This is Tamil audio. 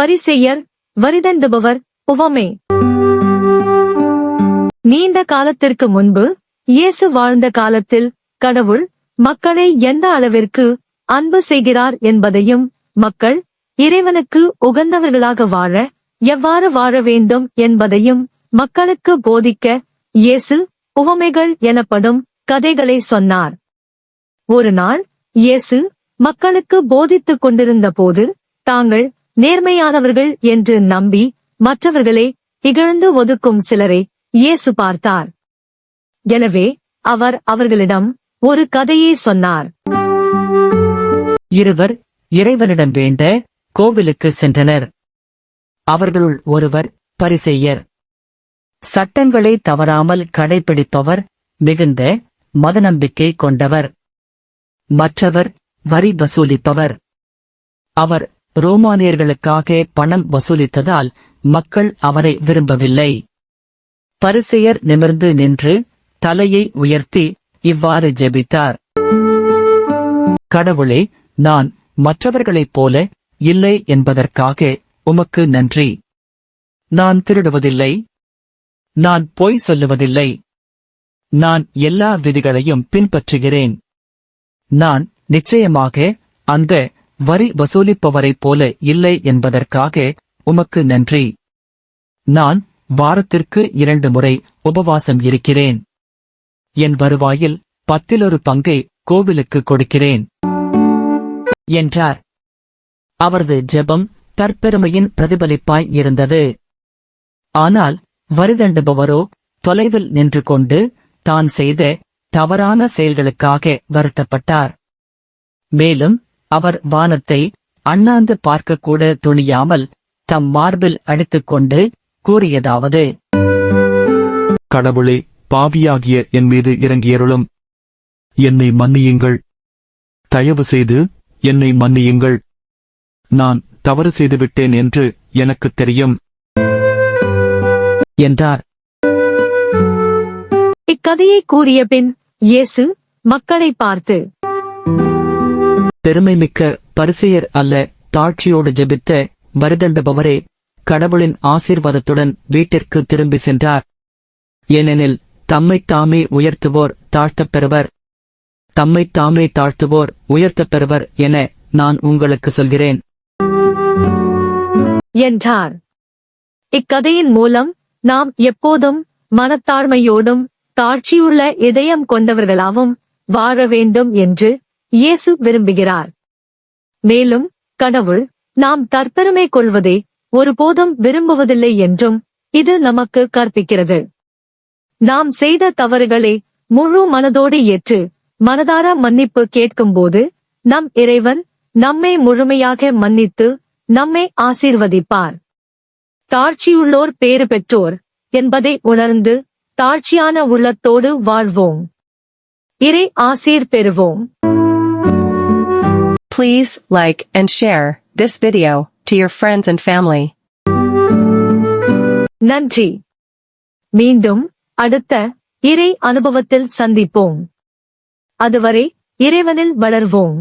பரிசேயர், வரிதண்டுபவர். உவமை. நீண்ட காலத்திற்கு முன்பு இயேசு வாழ்ந்த காலத்தில் கடவுள் மக்களை எந்த அளவிற்கு அன்பு செய்கிறார் என்பதையும் மக்கள் இறைவனுக்கு உகந்தவர்களாக வாழ எவ்வாறு வாழ வேண்டும் என்பதையும் மக்களுக்கு போதிக்க இயேசு உவமைகள் எனப்படும் கதைகளை சொன்னார். ஒரு நாள் இயேசு மக்களுக்கு போதித்துக் கொண்டிருந்த போது தாங்கள் நேர்மையானவர்கள் என்று நம்பி மற்றவர்களை இகழ்ந்து ஒதுக்கும் சிலரை இயேசு பார்த்தார். எனவே அவர் அவர்களிடம் ஒரு கதையை சொன்னார். இருவர் இறைவனிடம் வேண்ட கோவிலுக்கு சென்றனர். அவர்களுள் ஒருவர் பரிசேயர். சட்டங்களை தவறாமல் கடைபிடிப்பவர், மிகுந்த மதநம்பிக்கை கொண்டவர். மற்றவர் வரி வசூலிப்பவர். அவர் ரோமானியர்களுக்காக பணம் வசூலித்ததால் மக்கள் அவரை விரும்பவில்லை. பரிசேயர் நிமிர்ந்து நின்று தலையை உயர்த்தி இவ்வாறு ஜெபித்தார். கடவுளே, நான் மற்றவர்களைப் போல இல்லை என்பதற்காக உமக்கு நன்றி. நான் திருடுவதில்லை. நான் பொய் சொல்லுவதில்லை. நான் எல்லா விதிகளையும் பின்பற்றுகிறேன். நான் நிச்சயமாக அந்த வரி வசூலிப்பவரைப் போல இல்லை என்பதற்காக உமக்கு நன்றி. நான் வாரத்திற்கு 2 முறை உபவாசம் இருக்கிறேன். என் வருவாயில் 10 பங்கை கோவிலுக்கு கொடுக்கிறேன் என்றார். அவரது ஜெபம் தற்பெருமையின் பிரதிபலிப்பாய் இருந்தது. ஆனால் வரிதண்டுபவரோ தொலைவில் நின்று கொண்டு தான் செய்த தவறான செயல்களுக்காக வருத்தப்பட்டார். மேலும் அவர் வானத்தை அண்ணாந்து பார்க்கக்கூட துணியாமல் தம் மார்பில் அடித்துக்கொண்டு கூறியதாவது: கடவுளே, பாவியாகிய என் மீது இறங்கியருளும். என்னை மன்னியுங்கள். தயவு செய்து என்னை மன்னியுங்கள். நான் தவறு செய்துவிட்டேன் என்று எனக்குத் தெரியும் என்றார். இக்கதையை கூறிய பின் இயேசு மக்களை பார்த்து, பெருமைமிக்க பரிசேயர் அல்ல, தாழ்ச்சியோடு ஜெபித்த வரிதண்டுபவரே, கடவுளின் ஆசீர்வாதத்துடன் வீட்டிற்கு திரும்பி சென்றார். ஏனெனில் தம்மைத்தாமே உயர்த்துவோர் தாழ்த்தப் பெறுவர், தம்மைத்தாமே தாழ்த்துவோர் உயர்த்தப் பெறுவர் என நான் உங்களுக்கு சொல்கிறேன் என்றார். இக்கதையின் மூலம் நாம் எப்போதும் மனத்தாழ்மையோடும் தாழ்ச்சியுள்ள இதயம் கொண்டவர்களாகவும் வாழ வேண்டும் என்று இயேசு விரும்புகிறார். மேலும் கடவுள் நாம் தற்பெருமை கொள்வதை ஒருபோதும் விரும்புவதில்லை என்றும் இது நமக்கு கற்பிக்கிறது. நாம் செய்த தவறுகளை முழு மனதோடு ஏற்று மனதார மன்னிப்பு கேட்கும்போது நம் இறைவன் நம்மை முழுமையாக மன்னித்து நம்மை ஆசீர்வதிப்பார். தாழ்ச்சியுள்ளோர் பேறு பெற்றோர் என்பதை உணர்ந்து தாழ்ச்சியான உள்ளத்தோடு வாழ்வோம். இறை ஆசீர் பெறுவோம். Please like and share this video to your friends and family. நன்றி. மீண்டும் அடுத்த இறை அனுபவத்தில் சந்திப்போம். அதுவரை இறைவனில் வளர்வோம்.